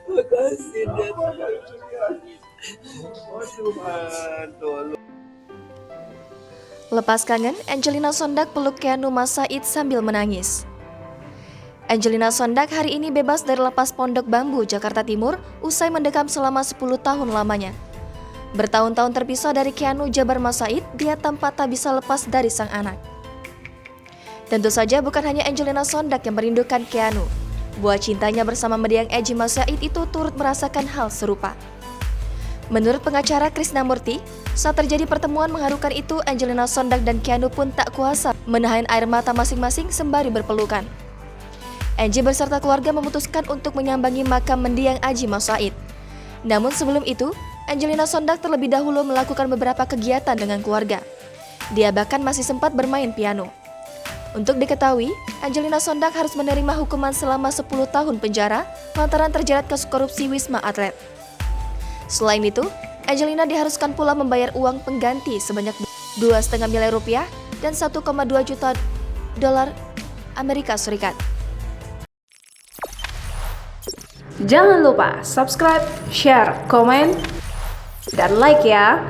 Makasih dia. Oh Tuhan, tolong. Lepas kangen, Angelina Sondag peluk Keanu Said sambil menangis. Angelina Sondag hari ini bebas dari lapas Pondok Bambu, Jakarta Timur, usai mendekam selama 10 tahun lamanya. Bertahun-tahun terpisah dari Keanu Jabar Said, dia tampak tak bisa lepas dari sang anak. Tentu saja bukan hanya Angelina Sondag yang merindukan Keanu. Buah cintanya bersama mendiang Eji Said itu turut merasakan hal serupa. Menurut pengacara Krisnamurti, saat terjadi pertemuan mengharukan itu, Angelina Sondag dan Keanu pun tak kuasa menahan air mata masing-masing sembari berpelukan. Angie beserta keluarga memutuskan untuk menyambangi makam mendiang Eji Said. Namun sebelum itu, Angelina Sondag terlebih dahulu melakukan beberapa kegiatan dengan keluarga. Dia bahkan masih sempat bermain piano. Untuk diketahui, Angelina Sondag harus menerima hukuman selama 10 tahun penjara lantaran terjerat kasus korupsi Wisma Atlet. Selain itu, Angelina diharuskan pula membayar uang pengganti sebanyak 2,5 miliar rupiah dan 1,2 juta dolar Amerika Serikat. Jangan lupa subscribe, share, komen, dan like ya.